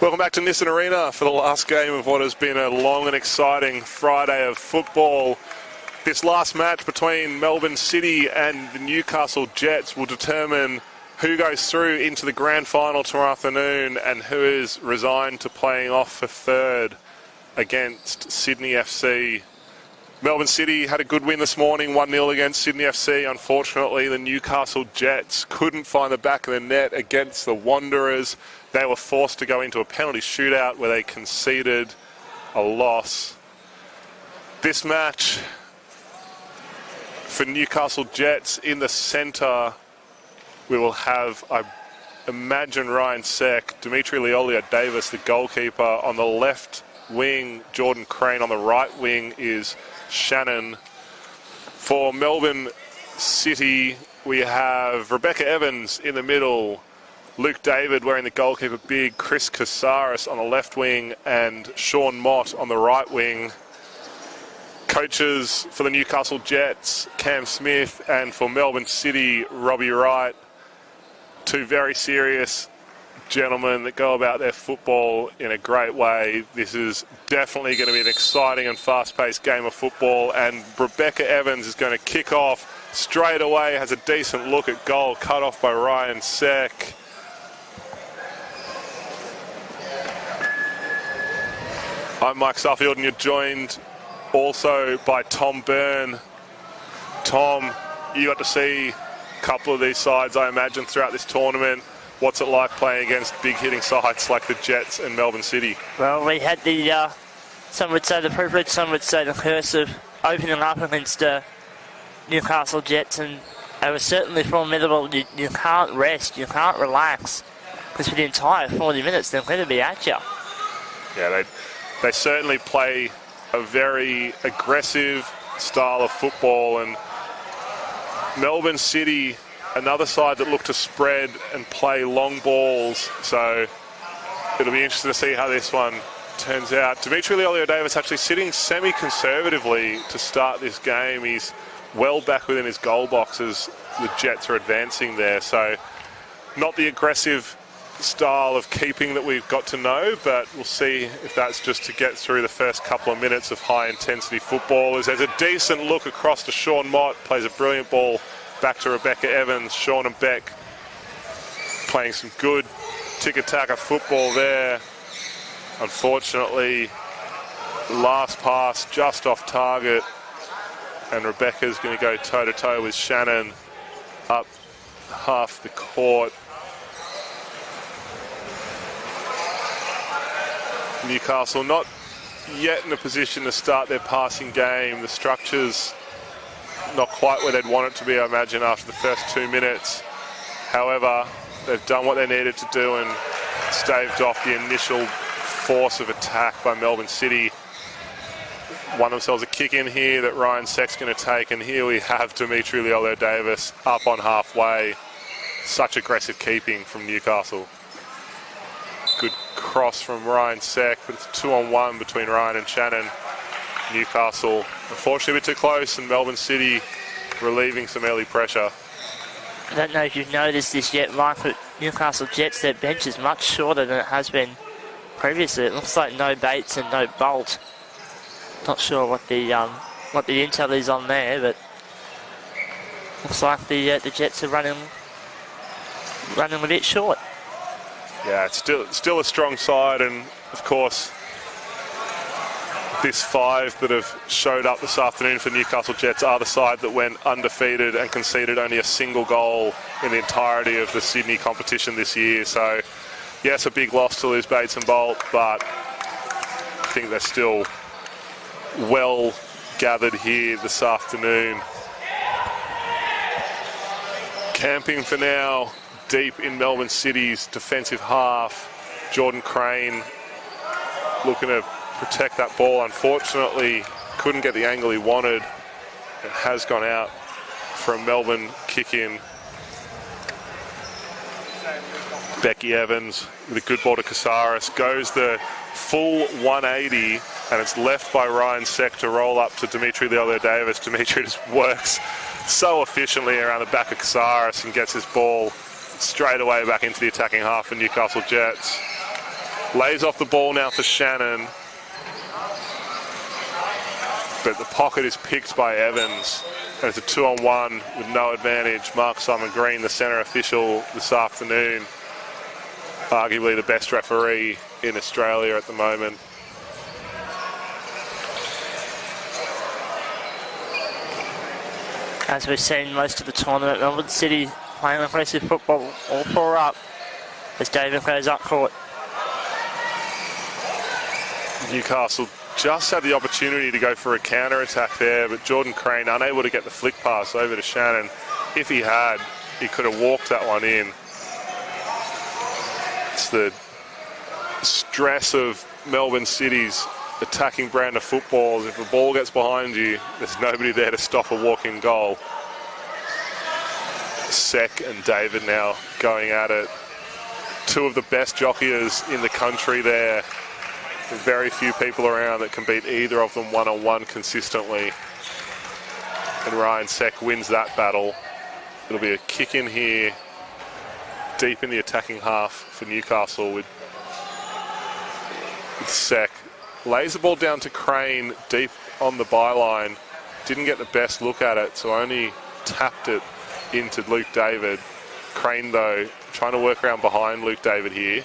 Welcome back to Nissan Arena for the last game of what has been a long and exciting Friday of football. This last match between Melbourne City and the Newcastle Jets will determine who goes through into the grand final tomorrow afternoon and who is resigned to playing off for third against Sydney FC. Melbourne City had a good win this morning, 1-0 against Sydney FC. Unfortunately, the Newcastle Jets couldn't find the back of the net against the Wanderers. They were forced to go into a penalty shootout where they conceded a loss. This match for Newcastle Jets, in the centre, we will have, I imagine, Ryan Seck, Dimitri Leolia-Davis, the goalkeeper. On the left wing, Jordan Crane. On the right wing is Shannon. For Melbourne City, we have Rebecca Evans in the middle, Luke David wearing the goalkeeper big, Chris Casares on the left wing, and Sean Mott on the right wing. Coaches for the Newcastle Jets, Cam Smith, and for Melbourne City, Robbie Wright. Two very serious gentlemen that go about their football in a great way. This is definitely going to be an exciting and fast-paced game of football, and Rebecca Evans is going to kick off straight away, has a decent look at goal, cut off by Ryan Seck. I'm Mike Suffield, and you're joined also by Tom Byrne. Tom, you got to see a couple of these sides, I imagine, throughout this tournament. What's it like playing against big hitting sides like the Jets and Melbourne City? Well, we had the, some would say the privilege, some would say the curse of opening up against Newcastle Jets, and they were certainly formidable. You can't rest, you can't relax, because for the entire 40 minutes they're going to be at you. Yeah, they certainly play a very aggressive style of football, and Melbourne City, another side that look to spread and play long balls, so it'll be interesting to see how this one turns out. Dimitri Leolia-Davis actually sitting semi-conservatively to start this game. He's well back within his goal box as the Jets are advancing there, so not the aggressive style of keeping that we've got to know, but we'll see if that's just to get through the first couple of minutes of high-intensity football. As there's a decent look across to Sean Mott, plays a brilliant ball back to Rebecca Evans. Sean and Beck playing some good tick-a-tacker football there. Unfortunately, last pass just off target, and Rebecca's going to go toe-to-toe with Shannon up half the court. Newcastle not yet in a position to start their passing game. The structure's not quite where they'd want it to be, I imagine, after the first 2 minutes. However, they've done what they needed to do and staved off the initial force of attack by Melbourne City. Won themselves a kick in here that Ryan Seck's going to take, and here we have Dimitri Leolia-Davis up on halfway. Such aggressive keeping from Newcastle. Good cross from Ryan Seck, but it's 2-on-1 between Ryan and Shannon. Newcastle, unfortunately, a bit too close, and Melbourne City relieving some early pressure. I don't know if you've noticed this yet, Mike, but Newcastle Jets, their bench is much shorter than it has been previously. It looks like no Bates and no Bolt. Not sure what the intel is on there, but looks like the Jets are running a bit short. Yeah, it's still a strong side, and of course, this five that have showed up this afternoon for Newcastle Jets are the side that went undefeated and conceded only a single goal in the entirety of the Sydney competition this year. So, yes, a big loss to lose Bates and Bolt, but I think they're still well gathered here this afternoon. Camping for now deep in Melbourne City's defensive half. Jordan Crane looking to protect that ball. Unfortunately, couldn't get the angle he wanted. It has gone out for a Melbourne kick-in. Becky Evans with a good ball to Casares. Goes the full 180, and it's left by Ryan Seck to roll up to Dimitri Leolia-Davis. Dimitri just works so efficiently around the back of Casares and gets his ball straight away back into the attacking half for Newcastle Jets. Lays off the ball now for Shannon. But the pocket is picked by Evans. And it's a 2-on-1 with no advantage. Mark Simon Green, the centre official this afternoon. Arguably the best referee in Australia at the moment. As we've seen most of the tournament, Melbourne City playing aggressive football, all four up as David goes up court. Newcastle just had the opportunity to go for a counter-attack there, but Jordan Crane unable to get the flick pass over to Shannon. If he had, he could have walked that one in. It's the stress of Melbourne City's attacking brand of football. If the ball gets behind you, there's nobody there to stop a walk-in goal. Sek and David now going at it. Two of the best jockeyers in the country there. There's very few people around that can beat either of them one-on-one consistently. And Ryan Sek wins that battle. It'll be a kick in here, deep in the attacking half for Newcastle with Sek. Lays the ball down to Crane deep on the byline. Didn't get the best look at it, so only tapped it into Luke David. Crane, though, trying to work around behind Luke David here.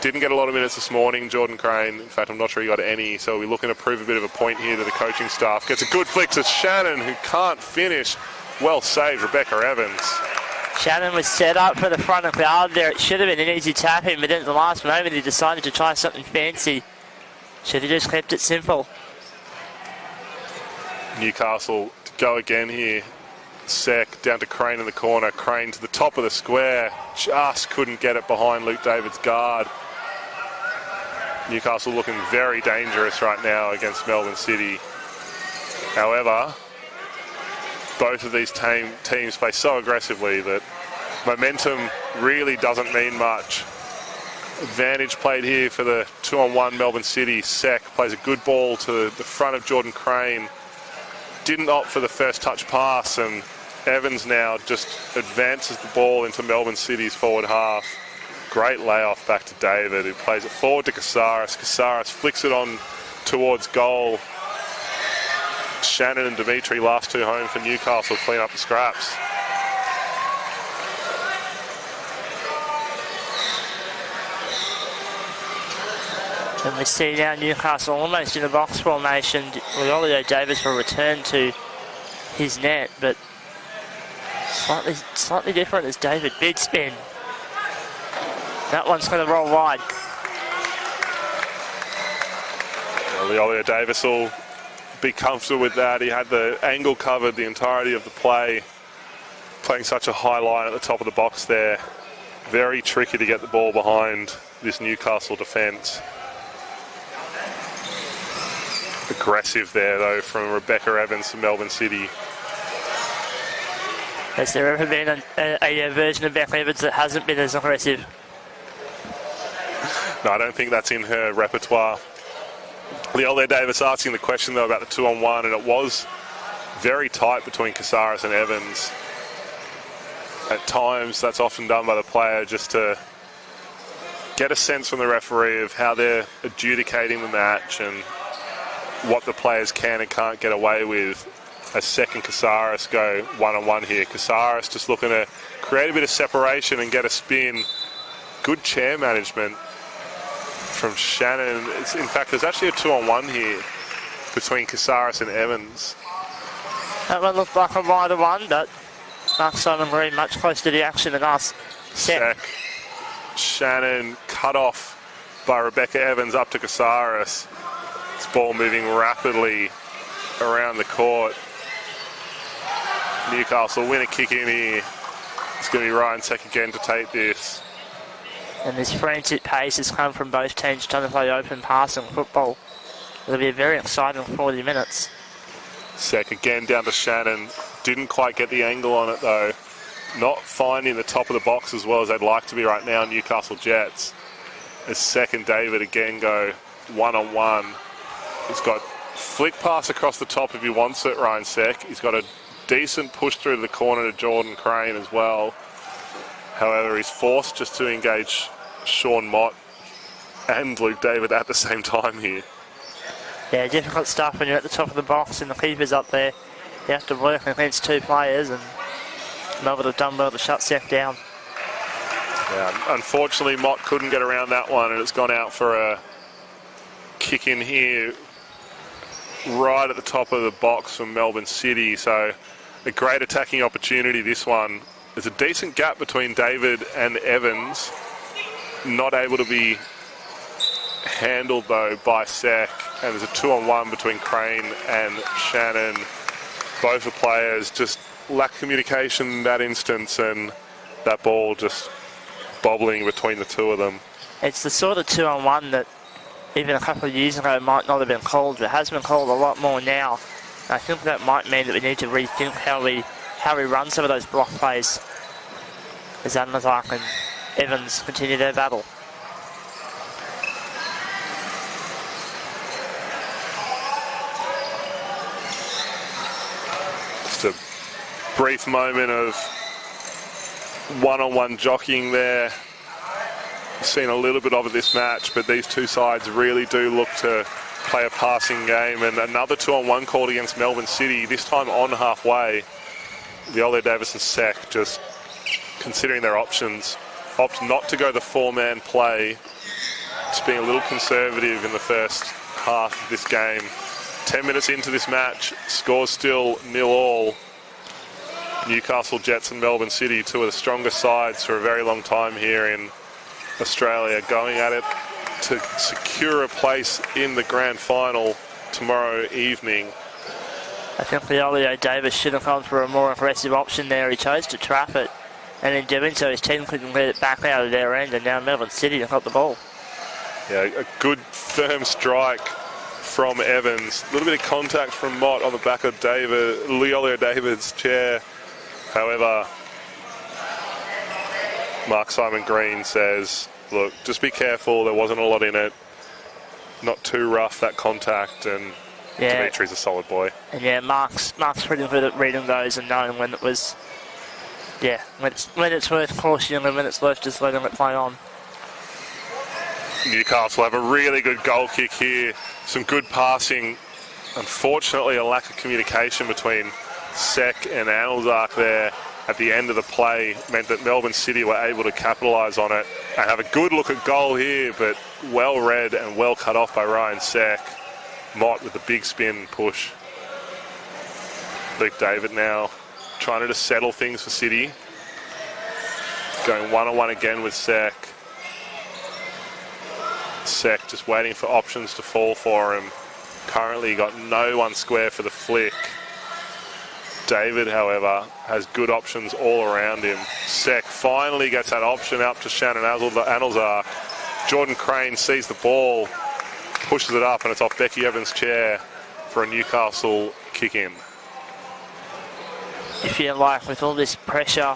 Didn't get a lot of minutes this morning, Jordan Crane. In fact, I'm not sure he got any, so we're looking to prove a bit of a point here to the coaching staff. Gets a good flick to Shannon, who can't finish. Well saved, Rebecca Evans. Shannon was set up for the front of guard there. It should have been an easy tap in, but then at the last moment he decided to try something fancy. Should have just kept it simple. Newcastle to go again here. Sek down to Crane in the corner. Crane to the top of the square. Just couldn't get it behind Luke David's guard. Newcastle looking very dangerous right now against Melbourne City. However, both of these teams play so aggressively that momentum really doesn't mean much. Advantage played here for the 2-on-1 Melbourne City. Sek plays a good ball to the front of Jordan Crane. Didn't opt for the first touch pass, and Evans now just advances the ball into Melbourne City's forward half. Great layoff back to David, who plays it forward to Casares. Casares flicks it on towards goal. Shannon and Dimitri, last two home for Newcastle, clean up the scraps. And we see now Newcastle almost in a box formation. Olio Davis will return to his net, but slightly different as David. Big spin. That one's going to roll wide. Well, Olio Davis will be comfortable with that. He had the angle covered the entirety of the play, playing such a high line at the top of the box there. Very tricky to get the ball behind this Newcastle defence. Aggressive there, though, from Rebecca Evans to Melbourne City. Has there ever been a version of Becca Evans that hasn't been as aggressive? No, I don't think that's in her repertoire. Leolia Davis asking the question, though, about the 2-on-1, and it was very tight between Casares and Evans. At times, that's often done by the player just to get a sense from the referee of how they're adjudicating the match and what the players can and can't get away with. As Sek and Casares go one-on-one here. Casares just looking to create a bit of separation and get a spin. Good chair management from Shannon. In fact, there's actually a 2-on-1 here between Casares and Evans. That one looked like a wider one, but Mark Simon Green much closer to the action than us. Sek. Shannon cut off by Rebecca Evans up to Casares. This ball moving rapidly around the court. Newcastle win a kick in here. It's going to be Ryan Sek again to take this. And this frantic pace has come from both teams trying to play open passing football. It'll be a very exciting 40 minutes. Sek again down to Shannon. Didn't quite get the angle on it, though. Not finding the top of the box as well as they'd like to be right now, Newcastle Jets. As Sek and David again go one-on-one. He's got flick pass across the top if he wants it, Ryan Sek. He's got a decent push through to the corner to Jordan Crane as well. However, he's forced just to engage Sean Mott and Luke David at the same time here. Yeah, difficult stuff when you're at the top of the box and the keeper's up there. You have to work against two players, and Melbourne have done well to shut Seth down. Yeah, unfortunately, Mott couldn't get around that one, and it's gone out for a kick in here right at the top of the box from Melbourne City. So a great attacking opportunity, this one. There's a decent gap between David and Evans. Not able to be handled, though, by Sek. And there's a 2-on-1 between Crane and Shannon. Both the players just lack communication in that instance, and that ball just bobbling between the two of them. It's the sort of 2-on-1 that even a couple of years ago might not have been called, but it has been called a lot more now. And I think that might mean that we need to rethink how we run some of those block plays as Amazak and Evans continue their battle. Just a brief moment of one-on-one jockeying there. We've seen a little bit of it this match, but these two sides really do look to play a passing game. And another 2-on-1 called against Melbourne City, this time on halfway. Leolio Davis and Sek just considering their options, opt not to go the four-man play, just being a little conservative in the first half of this game. 10 minutes into this match, score's still 0-0. Newcastle Jets and Melbourne City, two of the strongest sides for a very long time here in Australia, going at it to secure a place in the grand final tomorrow evening. I think Leolio Davis should have gone for a more aggressive option there. He chose to trap it, and in doing so his team couldn't get it back out of their end, and now Melbourne City have got the ball. Yeah, a good firm strike from Evans. A little bit of contact from Mott on the back of Leolio David's chair. However, Mark Simon Green says, look, just be careful, there wasn't a lot in it. Not too rough, that contact, and yeah, Dimitri's a solid boy. And yeah, Mark's pretty good at reading those and knowing when it was, yeah, when it's worth cautioning and when it's worth just letting it play on. Newcastle have a really good goal kick here. Some good passing. Unfortunately, a lack of communication between Sek and Anelzak there at the end of the play meant that Melbourne City were able to capitalise on it and have a good look at goal here, but well read and well cut off by Ryan Sek. Mott with the big spin push. Luke David now trying to just settle things for City. Going one-on-one again with Sek. Sek just waiting for options to fall for him. Currently got no one square for the flick. David, however, has good options all around him. Sek finally gets that option up to Shannon Anelzak. Jordan Crane sees the ball, pushes it up, and it's off Becky Evans' chair for a Newcastle kick-in. You feel like with all this pressure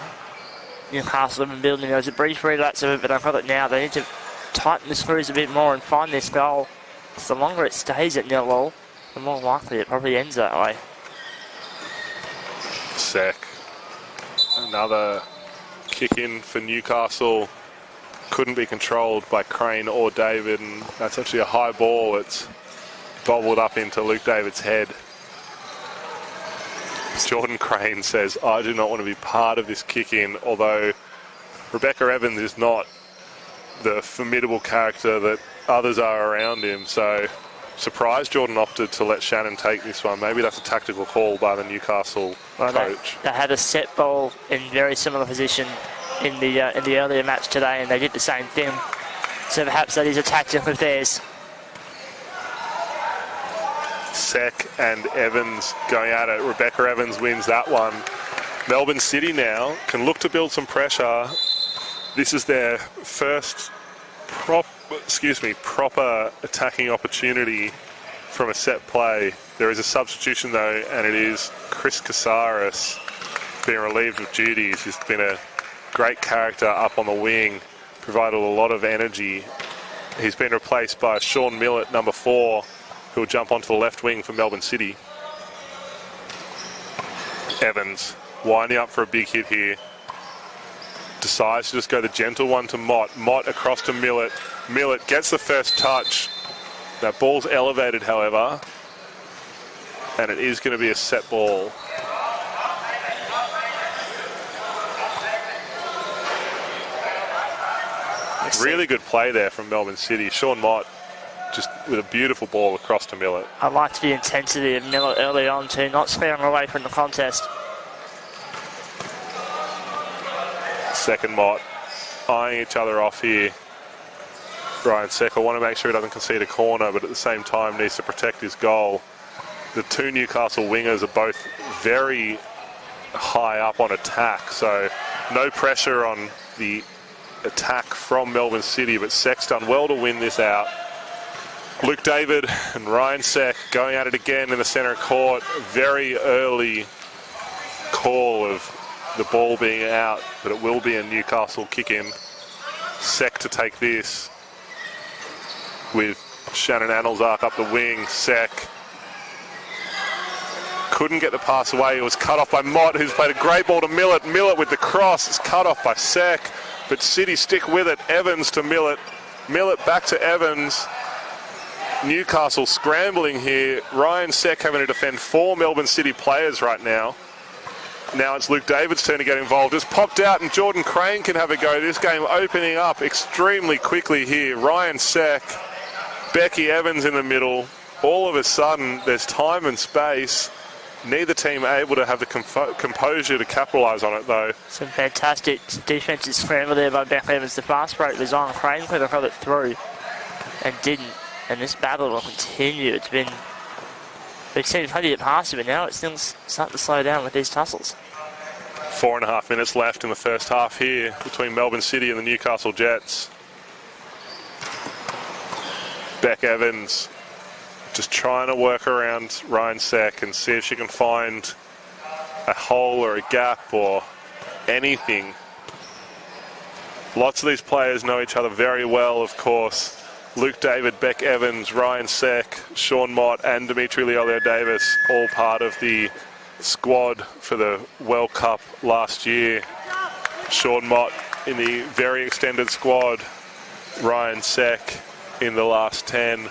Newcastle have been building, there was a brief relapse of it, but I've got it now. They need to tighten the screws a bit more and find this goal. So the longer it stays at 0-0, the more likely it probably ends that way. Sek. Another kick in for Newcastle. Couldn't be controlled by Crane or David, and that's actually a high ball. It's bobbled up into Luke David's head. Jordan Crane says, I do not want to be part of this kick in, although Rebecca Evans is not the formidable character that others are around him. So surprised Jordan opted to let Shannon take this one. Maybe that's a tactical call by the Newcastle coach. They had a set ball in very similar position in the earlier match today, and they did the same thing. So perhaps that is a tactic of theirs. Sek and Evans going at it. Rebecca Evans wins that one. Melbourne City now can look to build some pressure. This is their first proper attacking opportunity from a set play. There is a substitution though, and it is Chris Casares being relieved of duties. He's been a great character up on the wing, provided a lot of energy. He's been replaced by Sean Millett, number 4, who will jump onto the left wing for Melbourne City. Evans winding up for a big hit here. decides to just go the gentle one to Mott. Mott across to Millett. Millett gets the first touch. That ball's elevated, however, and it is going to be a set ball. Really good play there from Melbourne City. Sean Mott just with a beautiful ball across to Millett. I liked the intensity of Millett early on too, not scaring away from the contest. Second Mott, eyeing each other off here. Ryan Seck, I want to make sure he doesn't concede a corner, but at the same time needs to protect his goal. The two Newcastle wingers are both very high up on attack, so no pressure on the attack from Melbourne City, but Seck's done well to win this out. Luke David and Ryan Seck going at it again in the centre court. Very early call of the ball being out, but it will be a Newcastle kick in. Seck to take this with Shannon Anelzark up the wing. Seck couldn't get the pass away. It was cut off by Mott, who's played a great ball to Millett. Millett with the cross. It's cut off by Seck, but City stick with it. Evans to Millett. Millett back to Evans. Newcastle scrambling here. Ryan Seck having to defend 4 Melbourne City players right now. Now it's Luke David's turn to get involved. It's popped out and Jordan Crane can have a go. This game opening up extremely quickly here. Ryan Seck, Becky Evans in the middle. All of a sudden, there's time and space. Neither team able to have the composure to capitalise on it, though. Some fantastic defensive scramble there by Becky Evans. The fast break was on. Crane could have got it through and didn't. And this battle will continue. We've seen plenty of passes, but now it's still starting to slow down with these tussles. 4.5 minutes left in the first half here between Melbourne City and the Newcastle Jets. Beck Evans just trying to work around Ryan Seck and see if she can find a hole or a gap or anything. Lots of these players know each other very well, of course. Luke David, Beck Evans, Ryan Seck, Sean Mott and Dimitri Leolio-Davis, all part of the squad for the World Cup last year. Sean Mott in the very extended squad. Ryan Seck in the last 10.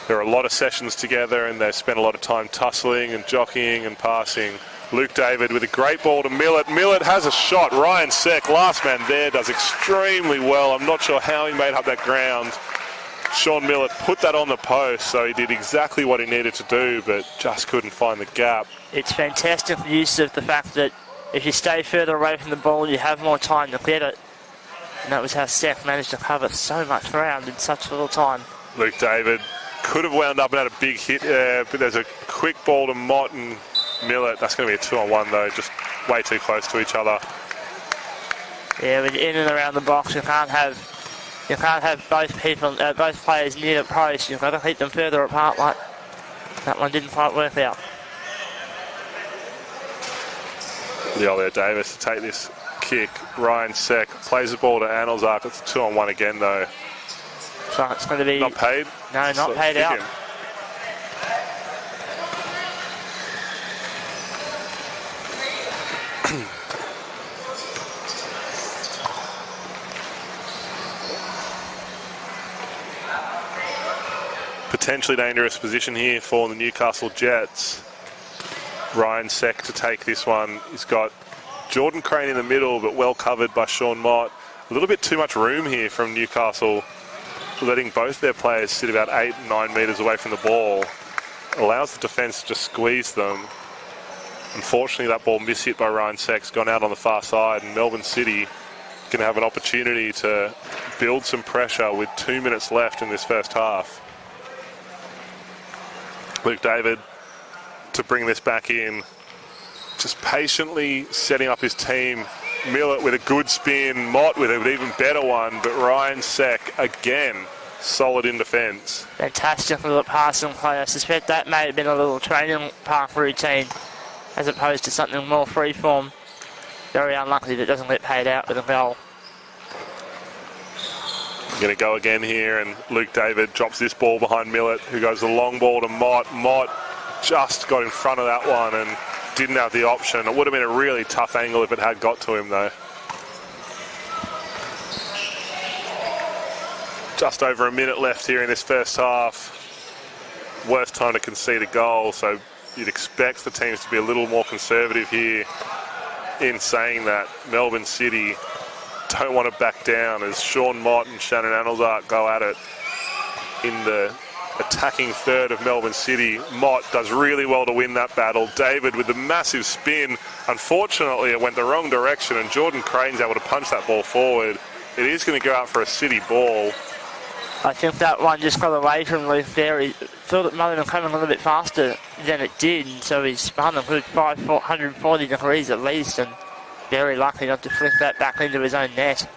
There are a lot of sessions together and they've spent a lot of time tussling and jockeying and passing. Luke David with a great ball to Millett. Millett has a shot. Ryan Seck, last man there, does extremely well. I'm not sure how he made up that ground. Sean Millett put that on the post, so he did exactly what he needed to do, but just couldn't find the gap. It's fantastic use of the fact that if you stay further away from the ball, you have more time to get it. And that was how Seck managed to cover so much ground in such little time. Luke David could have wound up and had a big hit there, but there's a quick ball to Mott and Millett. That's going to be a 2-on-1 though, just way too close to each other. Yeah, with in and around the box, you can't have both players near the post. You've got to keep them further apart. Like that one didn't quite work out. Leolio-Davis to take this kick. Ryan Seck plays the ball to Anelzark. It's a 2-on-1 again though. So it's going to be not paid. No, not paid out. Potentially dangerous position here for the Newcastle Jets. Ryan Seck to take this one. He's got Jordan Crane in the middle, but well covered by Sean Mott. A little bit too much room here from Newcastle, letting both their players sit about 8 and 9 metres away from the ball. Allows the defence to just squeeze them. Unfortunately, that ball mishit by Ryan Seck's gone out on the far side, and Melbourne City going to have an opportunity to build some pressure with 2 minutes left in this first half. Luke David to bring this back in, just patiently setting up his team. Millett with a good spin, Mott with an even better one, but Ryan Seck again solid in defence. Fantastic little passing play. I suspect that may have been a little training park routine as opposed to something more freeform. Very unlucky that it doesn't get paid out with a goal. Going to go again here, and Luke David drops this ball behind Millett, who goes a long ball to Mott. Mott just got in front of that one and didn't have the option. It would have been a really tough angle if it had got to him though. Just over a minute left here in this first half. Worst time to concede a goal, so you'd expect the teams to be a little more conservative here. In saying that, Melbourne City don't want to back down as Sean Mott and Shannon Anelzart go at it in the attacking third of Melbourne City. Mott does really well to win that battle. David with the massive spin. Unfortunately, it went the wrong direction and Jordan Crane's able to punch that ball forward. It is going to go out for a City ball. I think that one just got away from Luke there. He thought it might have come a little bit faster than it did, so he spun a good 540 degrees at least, and very lucky not to flick that back into his own net.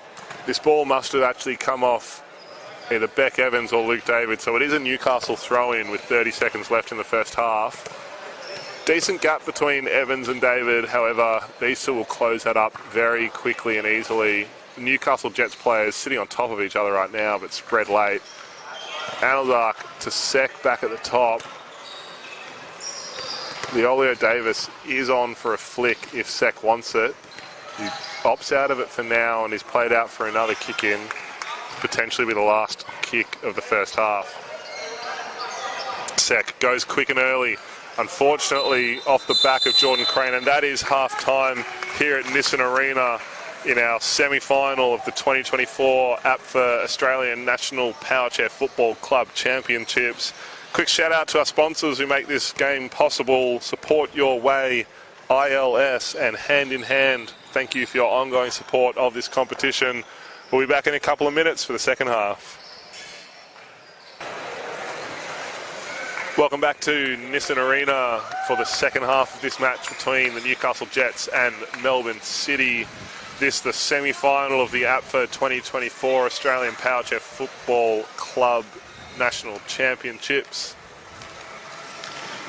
This ball must have actually come off either Beck Evans or Luke David, so it is a Newcastle throw-in with 30 seconds left in the first half. Decent gap between Evans and David, however, these two will close that up very quickly and easily. The Newcastle Jets players sitting on top of each other right now, but spread late. Anelzart to Sek back at the top. The Olio Davis is on for a flick if Sek wants it. He opts out of it for now and is played out for another kick in. Potentially be the last kick of the first half. Sek goes quick and early. Unfortunately, off the back of Jordan Crane, and that is half-time here at Nissan Arena in our semi-final of the 2024 APFA Australian National Power Chair Football Club Championships. Quick shout out to our sponsors who make this game possible. Support Your Way, ILS, and Hand in Hand. Thank you for your ongoing support of this competition. We'll be back in a couple of minutes for the second half. Welcome back to Nissan Arena for the second half of this match between the Newcastle Jets and Melbourne City. This the semi-final of the APFA 2024 Australian Power Chair Football Club National Championships.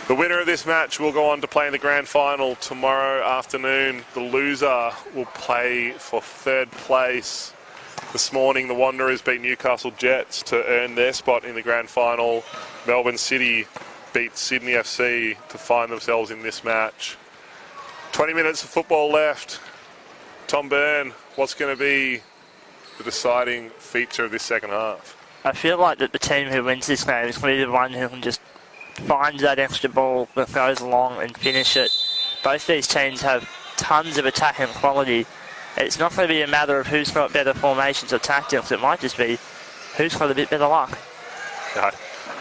The winner of this match will go on to play in the grand final tomorrow afternoon. The loser will play for third place. This morning, the Wanderers beat Newcastle Jets to earn their spot in the grand final. Melbourne City beat Sydney FC to find themselves in this match. 20 minutes of football left. Tom Byrne, what's going to be the deciding feature of this second half? I feel like that the team who wins this game is going to be the one who can just find that extra ball that goes along and finish it. Both these teams have tons of attacking quality. It's not going to be a matter of who's got better formations or tactics. It might just be who's got a bit better luck. I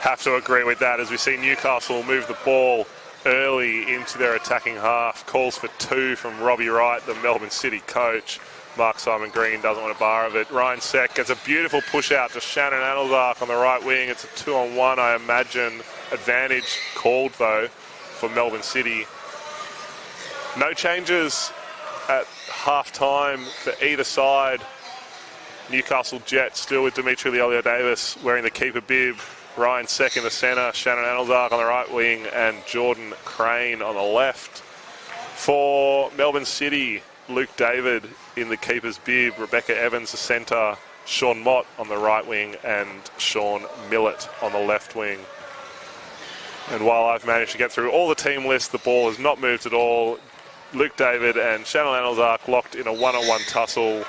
have to agree with that as we see Newcastle move the ball early into their attacking half. Calls for two from Robbie Wright, the Melbourne City coach. Mark Simon Green doesn't want a bar of it. Ryan Sek gets a beautiful push out to Shannon Anelzart on the right wing. It's a 2-on-1, I imagine. Advantage called, though, for Melbourne City. No changes at half-time for either side. Newcastle Jets still with Dimitri Leolio-Davis wearing the keeper bib. Ryan Sek in the centre, Shannon Anelzart on the right wing, and Jordan Crane on the left. For Melbourne City, Luke David in the keeper's bib, Rebecca Evans the centre, Sean Mott on the right wing, and Sean Millett on the left wing. And while I've managed to get through all the team lists, the ball has not moved at all. Luke David and Shannon Anelzart locked in a one-on-one tussle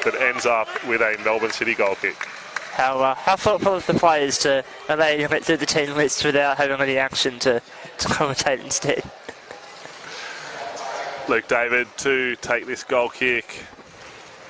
that ends up with a Melbourne City goal kick. How thoughtful of the players to allow you to get through the team list without having any action to commentate instead. Luke David to take this goal kick.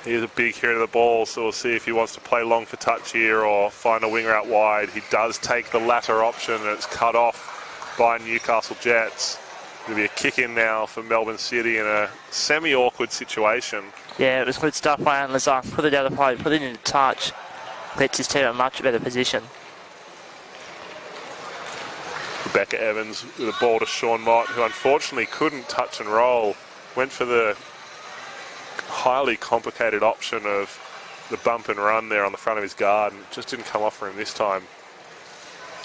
He is a big hitter of the ball, so we'll see if he wants to play long for touch here or find a winger out wide. He does take the latter option, and it's cut off by Newcastle Jets. It'll be a kick in now for Melbourne City in a semi-awkward situation. Yeah, it was good stuff by Anelzart. Put it out of play, put it into touch. Gets his team in a much better position. Rebecca Evans with a ball to Sean Mott, who unfortunately couldn't touch and roll. Went for the highly complicated option of the bump and run there on the front of his guard, and it just didn't come off for him this time.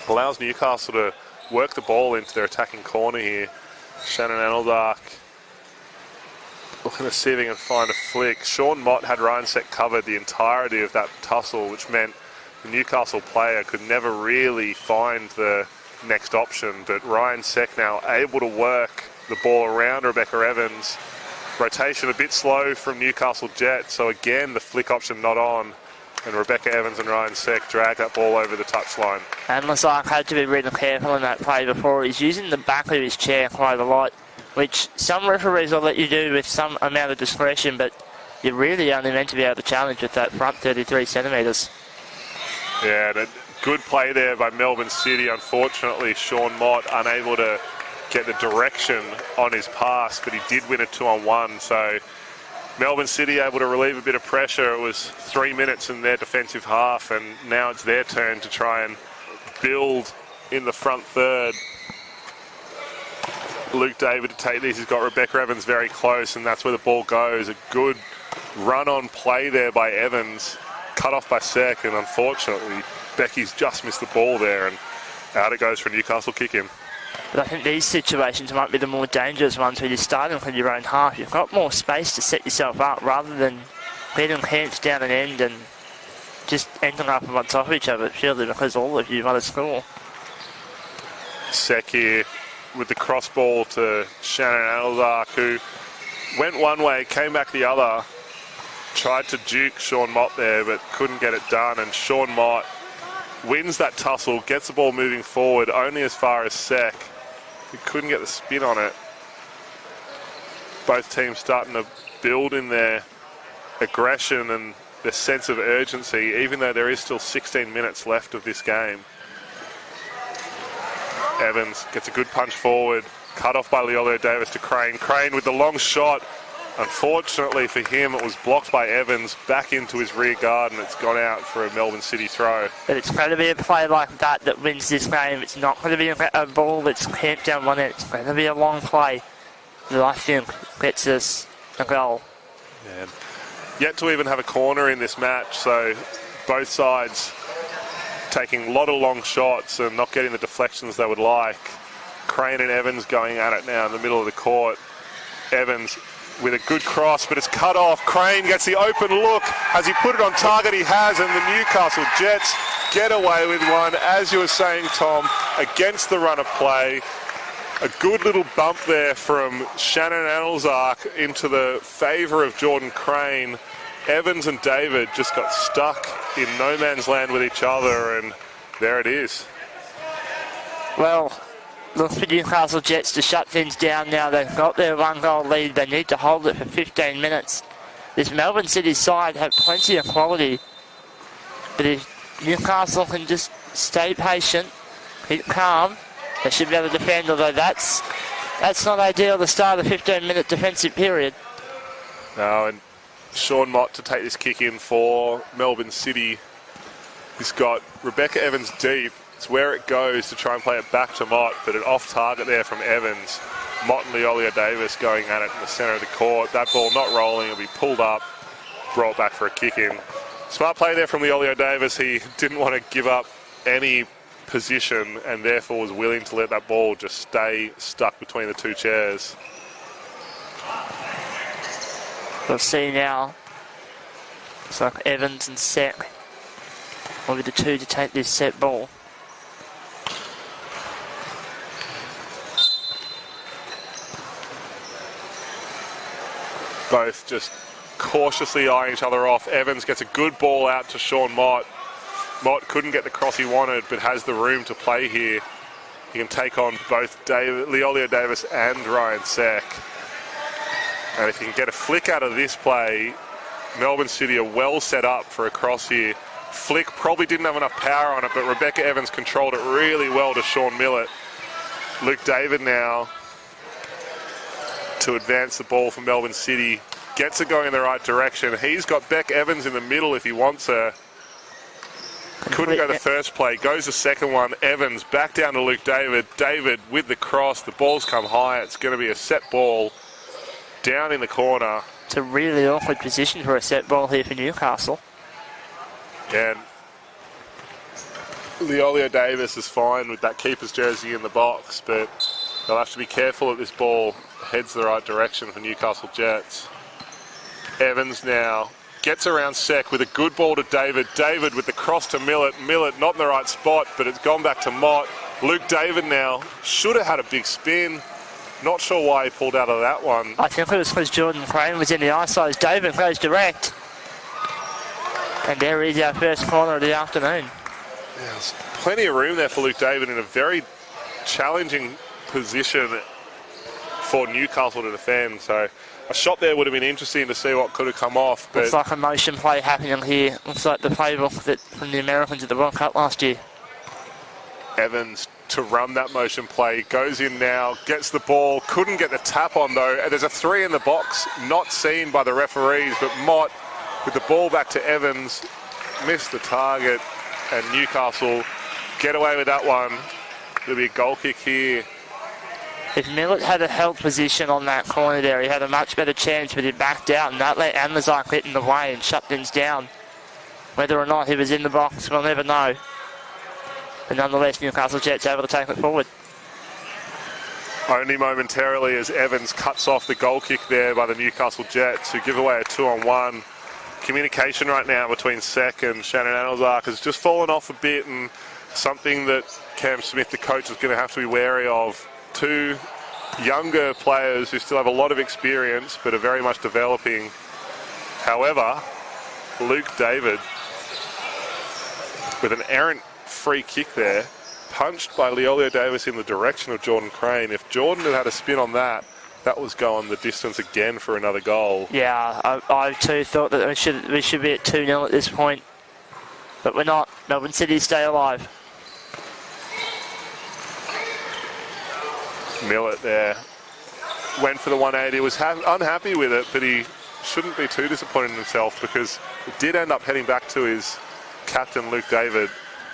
Allows Newcastle to work the ball into their attacking corner here. Shannon Anelzart looking to see if he can find a flick. Sean Mott had Ryan Sek covered the entirety of that tussle, which meant the Newcastle player could never really find the next option. But Ryan Sek now able to work the ball around Rebecca Evans. Rotation a bit slow from Newcastle Jets, so again the flick option not on. And Rebecca Evans and Ryan Seck drag that ball over the touchline. And Lazark had to be really careful in that play before. He's using the back of his chair quite a lot, which some referees will let you do with some amount of discretion, but you're really only meant to be able to challenge with that front 33 centimetres. Yeah, and a good play there by Melbourne City. Unfortunately, Sean Mott unable to get the direction on his pass, but he did win a 2-on-1, so Melbourne City able to relieve a bit of pressure. It was 3 minutes in their defensive half, and now it's their turn to try and build in the front third. Luke David to take these. He's got Rebecca Evans very close, and that's where the ball goes. A good run-on play there by Evans, cut off by Seck, and unfortunately, Becky's just missed the ball there, and out it goes for a Newcastle kick-in. But I think these situations might be the more dangerous ones where you're starting from your own half. You've got more space to set yourself up rather than getting hands down an end and just ending up on top of each other purely because all of you want to score. Seck here with the cross ball to Shannon Alzark, who went one way, came back the other, tried to juke Sean Mott there, but couldn't get it done. And Sean Mott wins that tussle, gets the ball moving forward only as far as Seck. He couldn't get the spin on it. Both teams starting to build in their aggression and their sense of urgency, even though there is still 16 minutes left of this game. Evans gets a good punch forward, cut off by Leolio Davis to Crane. Crane with the long shot. Unfortunately for him, it was blocked by Evans back into his rear guard, and it's gone out for a Melbourne City throw. But it's going to be a play like that that wins this game. It's not going to be a ball that's camped down one end. It's going to be a long play that I think gets us a goal. Yeah. Yet to even have a corner in this match, so both sides taking a lot of long shots and not getting the deflections they would like. Crane and Evans going at it now in the middle of the court. Evans with a good cross, but it's cut off. Crane gets the open look. Has he put it on target? He has, and the Newcastle Jets get away with one. As you were saying, Tom, against the run of play. A good little bump there from Shannon Alzark into the favour of Jordan Crane. Evans and David just got stuck in no man's land with each other, and there it is. Well, look for Newcastle Jets to shut things down now. They've got their 1-goal lead. They need to hold it for 15 minutes. This Melbourne City side have plenty of quality, but if Newcastle can just stay patient, keep calm, they should be able to defend, although that's not ideal to start a 15-minute defensive period. No, and Sean Mott to take this kick in for Melbourne City. He's got Rebecca Evans deep. It's where it goes to try and play it back to Mott, but an off target there from Evans. Mott and Leolio Davis going at it in the centre of the court. That ball not rolling, it'll be pulled up, brought back for a kick in. Smart play there from Leolio Davis. He didn't want to give up any position and therefore was willing to let that ball just stay stuck between the two chairs. We'll see now. It's like Evans and Seck will be the two to take this set ball. Both just cautiously eyeing each other off. Evans gets a good ball out to Sean Mott. Mott couldn't get the cross he wanted, but has the room to play here. He can take on both Leolio Davis and Ryan Seck. And if he can get a flick out of this play, Melbourne City are well set up for a cross here. Flick probably didn't have enough power on it, but Rebecca Evans controlled it really well to Sean Millett. Luke David now to advance the ball for Melbourne City. Gets it going in the right direction. He's got Beck Evans in the middle if he wants her. Couldn't go the first play. Goes the second one. Evans back down to Luke David. David with the cross. The ball's come high. It's going to be a set ball down in the corner. It's a really awkward position for a set ball here for Newcastle. And Leolio Davis is fine with that keeper's jersey in the box, but they'll have to be careful that this ball heads the right direction for Newcastle Jets. Evans now gets around Seck with a good ball to David. David with the cross to Millett. Millett not in the right spot, but it's gone back to Mott. Luke David now should have had a big spin. Not sure why he pulled out of that one. I think it was because Jordan Crane was in the eyesight. David goes direct. And there is our first corner of the afternoon. Yeah, there's plenty of room there for Luke David in a very challenging position for Newcastle to defend. So a shot there would have been interesting to see what could have come off. But looks like a motion play happening here. Looks like the playbook that from the Americans at the World Cup last year. Evans to run that motion play, goes in now, gets the ball, couldn't get the tap on though. There's a 3 in the box, not seen by the referees, but Mott with the ball back to Evans, missed the target, and Newcastle get away with that one. There'll be a goal kick here. If Millett had a held position on that corner there, he had a much better chance, but he backed out, and that let Amazon get in the way and shut things down. Whether or not he was in the box, we'll never know. But nonetheless, Newcastle Jets able to take it forward. Only momentarily as Evans cuts off the goal kick there by the Newcastle Jets, who give away a 2-on-1. Communication right now between Sek and Shannon Anelzak has just fallen off a bit, and something that Cam Smith, the coach, is going to have to be wary of. 2 younger players who still have a lot of experience but are very much developing. However, Luke David with an errant free kick there, punched by Leolio Davis in the direction of Jordan Crane. If Jordan had a spin on that, that was going the distance again for another goal. Yeah, I too thought that we should be at 2-0 at this point, but we're not. Melbourne City stay alive. Millett there went for the 180, was unhappy with it, but he shouldn't be too disappointed in himself because it did end up heading back to his captain Luke David,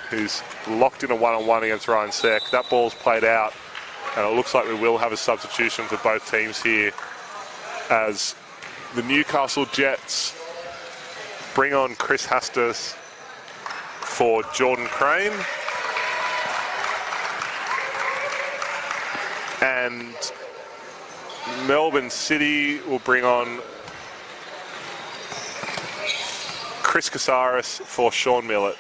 who's locked in a 1-on-1 against Ryan Sek. That ball's played out, and it looks like we will have a substitution for both teams here as the Newcastle Jets bring on Chris Hastas for Jordan Crane. And Melbourne City will bring on Chris Casares for Sean Millett.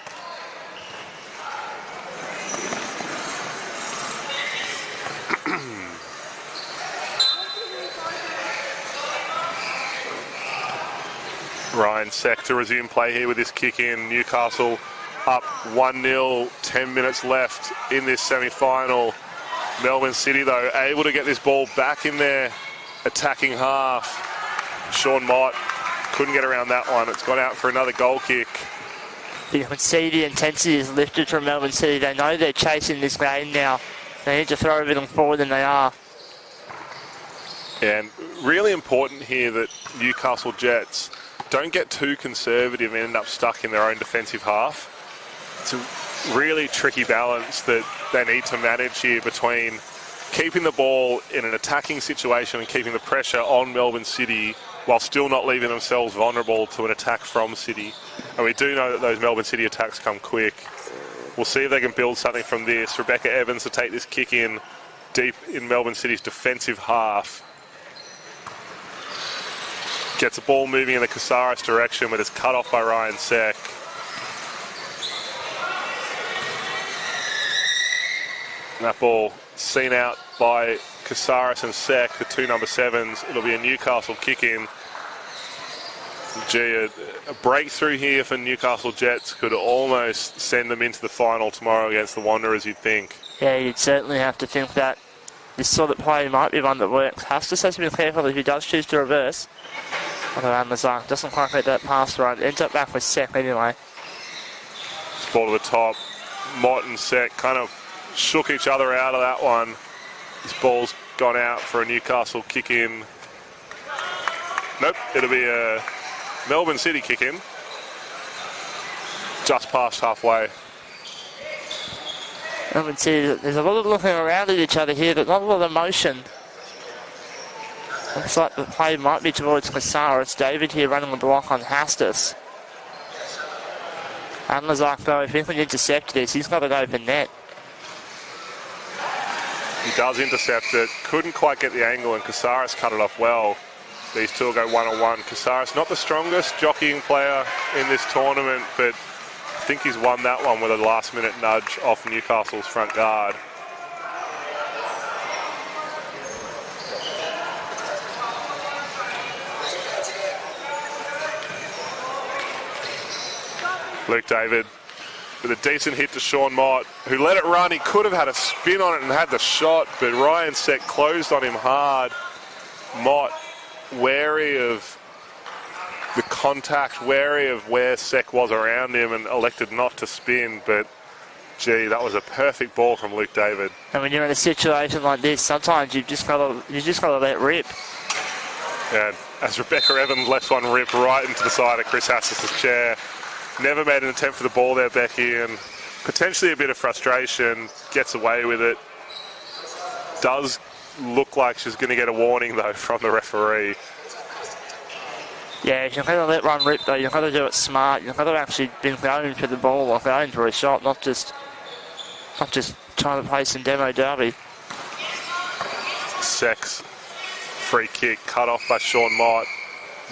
Ryan Sek to resume play here with this kick in. Newcastle up 1-0, 10 minutes left in this semi-final. Melbourne City, though, able to get this ball back in their attacking half. Sean Mott couldn't get around that one. It's gone out for another goal kick. You can see the intensity is lifted from Melbourne City. They know they're chasing this game now. They need to throw everything forward, and they are. And really important here that Newcastle Jets don't get too conservative and end up stuck in their own defensive half. It's a really tricky balance that they need to manage here between keeping the ball in an attacking situation and keeping the pressure on Melbourne City while still not leaving themselves vulnerable to an attack from City. And we do know that those Melbourne City attacks come quick. We'll see if they can build something from this. Rebecca Evans to take this kick in deep in Melbourne City's defensive half. Gets the ball moving in the Casares direction, but it's cut off by Ryan Sek. And that ball seen out by Casares and Sek, the 2 number 7s. It'll be a Newcastle kick in. Gee, a breakthrough here for Newcastle Jets could almost send them into the final tomorrow against the Wanderers, you'd think. Yeah, you'd certainly have to think that this sort of play might be one that works. Hastas has to be careful if he does choose to reverse. Although Amazon doesn't quite get that pass right. Ends up back with Sek anyway. Ball to the top. Mott and Sek kind of shook each other out of that one. This ball's gone out for a Newcastle kick in. Nope, it'll be a Melbourne City kick in. Just past halfway. Melbourne City, there's a lot of looking around at each other here, but not a lot of motion. Looks like the play might be towards Casares. David here running the block on Hastas. And Lazak, though, if he can intercept this, he's got an open net. He does intercept it. Couldn't quite get the angle, and Casares cut it off well. These two will go 1-on-1. Casares, not the strongest jockeying player in this tournament, but I think he's won that one with a last-minute nudge off Newcastle's front guard. Luke David with a decent hit to Sean Mott, who let it run. He could have had a spin on it and had the shot, but Ryan Seck closed on him hard. Mott wary of the contact, wary of where Seck was around him, and elected not to spin, but gee, that was a perfect ball from Luke David. And when you're in a situation like this, sometimes you've just got to let rip. And as Rebecca Evans lets one rip right into the side of Chris Hastis' chair. Never made an attempt for the ball there, Becky, and potentially a bit of frustration. Gets away with it. Does look like she's going to get a warning, though, from the referee. Yeah, you've got to let one rip, though. You've got to do it smart. You've got to actually be going for the ball or going for a shot, not just trying to play some demo derby. Sex free kick cut off by Sean Mott.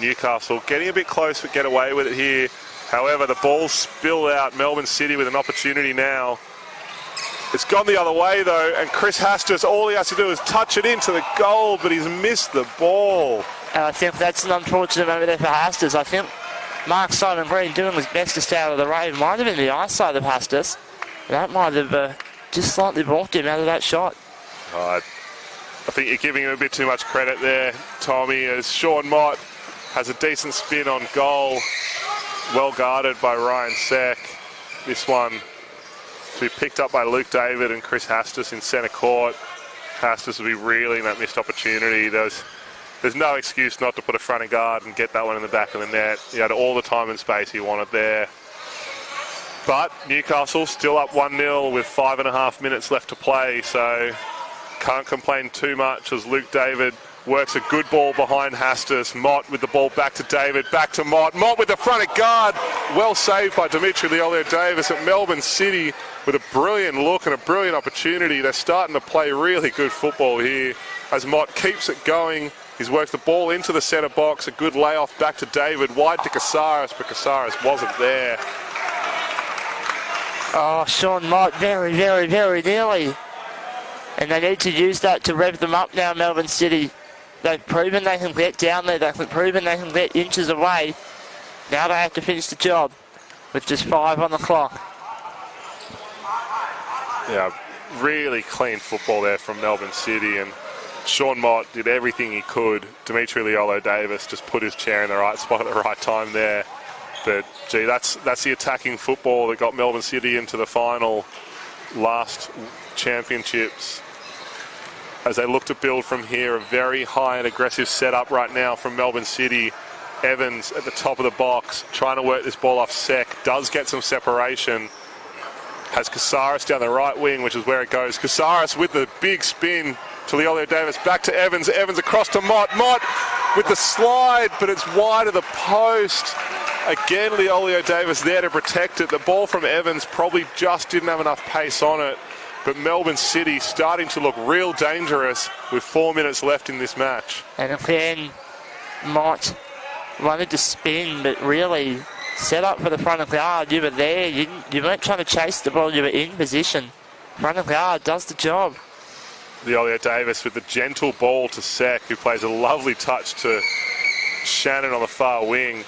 Newcastle getting a bit close but get away with it here. However, the ball spilled out. Melbourne City with an opportunity now. It's gone the other way, though, and Chris Hastis, all he has to do is touch it into the goal, but he's missed the ball. And I think that's an unfortunate moment there for Hastis. I think Mark Simon Green doing his best to stay out of the rain. Might have been the eyesight of Hastis. That might have just slightly balked him out of that shot. I think you're giving him a bit too much credit there, Tommy, as Sean Mott has a decent spin on goal. Well guarded by Ryan Seck. This one to be picked up by Luke David and Chris Hastis in centre court. Hastis will be reeling that missed opportunity. There's no excuse not to put a fronting guard and get that one in the back of the net. He had all the time and space he wanted there. But Newcastle still up 1-0 with 5.5 minutes left to play, so can't complain too much as Luke David works a good ball behind Hastis. Mott with the ball back to David, back to Mott. Mott with the fronting guard. Well saved by Dimitri Leolio-Davis at Melbourne City with a brilliant look and a brilliant opportunity. They're starting to play really good football here as Mott keeps it going. He's worked the ball into the centre box. A good layoff back to David. Wide to Casares, but Casares wasn't there. Oh, Sean Mott very, very, very nearly. And they need to use that to rev them up now, Melbourne City. They've proven they can get down there. They've proven they can get inches away. Now they have to finish the job with just 5 on the clock. Yeah, really clean football there from Melbourne City, and Sean Mott did everything he could. Dimitri Leolio-Davis just put his chair in the right spot at the right time there. But, gee, that's the attacking football that got Melbourne City into the final last championships. As they look to build from here, a very high and aggressive setup right now from Melbourne City. Evans at the top of the box, trying to work this ball off Seck. Does get some separation. Has Casares down the right wing, which is where it goes. Casares with the big spin to Leolio-Davis. Back to Evans. Evans across to Mott. Mott with the slide, but it's wide of the post. Again, Leolio-Davis there to protect it. The ball from Evans probably just didn't have enough pace on it. But Melbourne City starting to look real dangerous with 4 minutes left in this match. And again, Mott wanted to spin, but really set up for the front of guard. You were there. You weren't trying to chase the ball. You were in position. Front of guard does the job. Leolio-Davis with the gentle ball to Seck, who plays a lovely touch to Shannon on the far wing.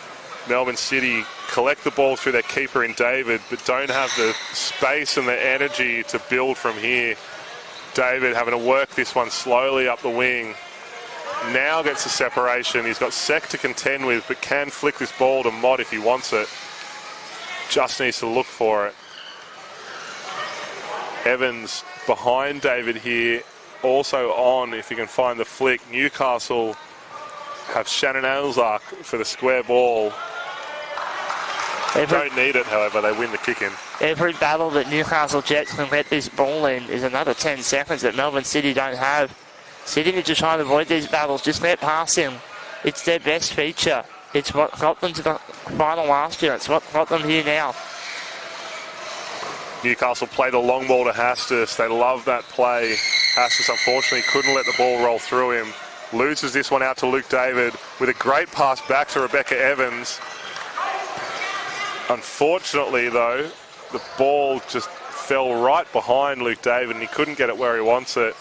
Melbourne City collect the ball through their keeper in David, but don't have the space and the energy to build from here. David having to work this one slowly up the wing. Now gets the separation. He's got Seck to contend with, but can flick this ball to Mott if he wants it. Just needs to look for it. Evans behind David here. Also on, if he can find the flick. Newcastle have Shannon Alzark for the square ball. Don't need it, however, they win the kick in. Every battle that Newcastle Jets can get this ball in is another 10 seconds that Melbourne City don't have. City need to try and avoid these battles. Just let pass him. It's their best feature. It's what got them to the final last year. It's what got them here now. Newcastle played a long ball to Hastis. They love that play. Hastis, unfortunately, couldn't let the ball roll through him. Loses this one out to Luke David with a great pass back to Rebecca Evans. Unfortunately, though, the ball just fell right behind Luke David and he couldn't get it where he wants it.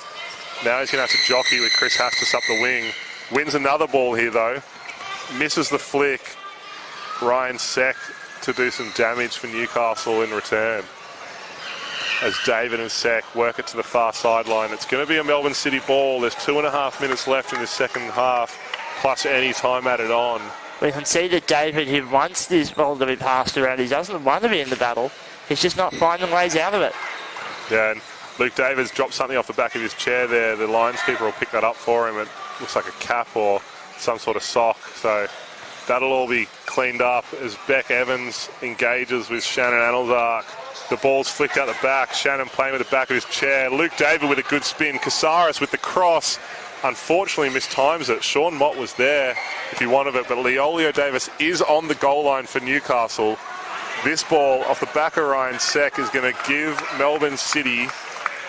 Now he's going to have to jockey with Chris Hastis up the wing. Wins another ball here, though. Misses the flick. Ryan Seck to do some damage for Newcastle in return. As David and Sek work it to the far sideline. It's going to be a Melbourne City ball. There's 2.5 minutes left in the second half, plus any time added on. We can see that David, who wants this ball to be passed around, he doesn't want to be in the battle. He's just not finding ways out of it. Yeah, and Luke Davis dropped something off the back of his chair there. The lineskeeper will pick that up for him. It looks like a cap or some sort of sock. So that'll all be cleaned up as Beck Evans engages with Shannon Anelzark. The ball's flicked out the back. Shannon playing with the back of his chair. Luke David with a good spin. Casares with the cross. Unfortunately mistimes it. Sean Mott was there if he wanted it, but Leolio Davis is on the goal line for Newcastle. This ball off the back of Ryan Sek is going to give Melbourne City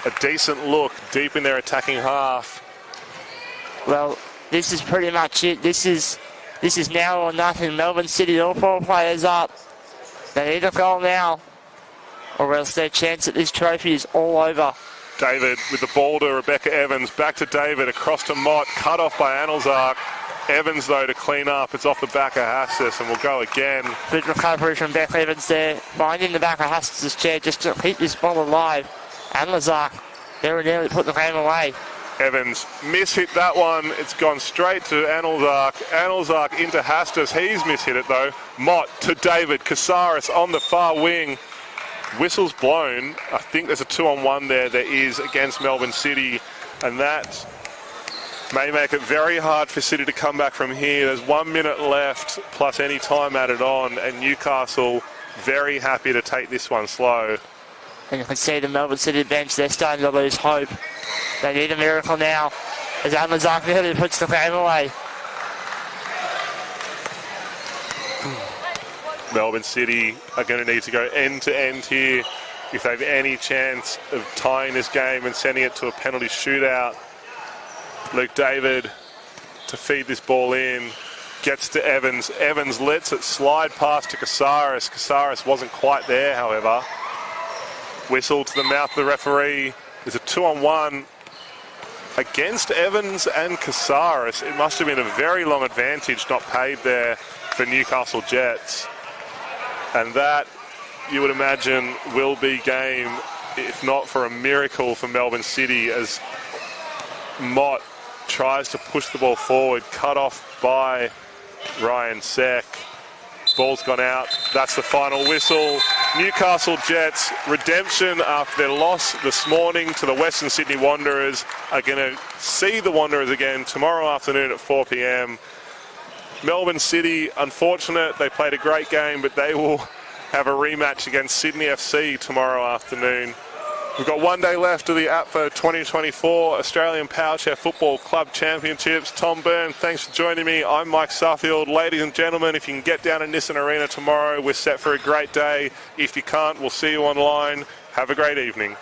a decent look deep in their attacking half. Well, this is pretty much it. This is now or nothing. Melbourne City, all 4 players up. They need a goal now, or else their chance at this trophy is all over. David with the ball to Rebecca Evans. Back to David, across to Mott. Cut off by Anelzark. Evans, though, to clean up. It's off the back of Hastis, and we'll go again. Good recovery from Beck Evans there. Finding the back of Hastis' chair just to keep this ball alive. Anelzark very nearly put the game away. Evans mishit that one. It's gone straight to Anelzark. Anelzark into Hastis. He's mishit it, though. Mott to David. Casares on the far wing. Whistle's blown. I think there's a 2-on-1 there. There is against Melbourne City, and that may make it very hard for City to come back from here. There's 1 minute left, plus any time added on, and Newcastle very happy to take this one slow. And you can see the Melbourne City bench, they're starting to lose hope. They need a miracle now, as Anelzark nearly puts the game away. Melbourne City are going to need to go end to end here if they have any chance of tying this game and sending it to a penalty shootout. Luke David to feed this ball in, gets to Evans. Evans lets it slide past to Casares. Casares wasn't quite there, however. Whistle to the mouth of the referee. There's a 2-on-1 against Evans and Casares. It must have been a very long advantage not paid there for Newcastle Jets. And that, you would imagine, will be game, if not for a miracle for Melbourne City, as Mott tries to push the ball forward, cut off by Ryan Sek. Ball's gone out. That's the final whistle. Newcastle Jets, redemption after their loss this morning to the Western Sydney Wanderers, are going to see the Wanderers again tomorrow afternoon at 4 p.m. Melbourne City, unfortunate, they played a great game, but they will have a rematch against Sydney FC tomorrow afternoon. We've got 1 day left of the APFA 2024 Australian Power Chair Football Club Championships. Tom Byrne, thanks for joining me. I'm Mike Suffield. Ladies and gentlemen, if you can get down to Nissan Arena tomorrow, we're set for a great day. If you can't, we'll see you online. Have a great evening.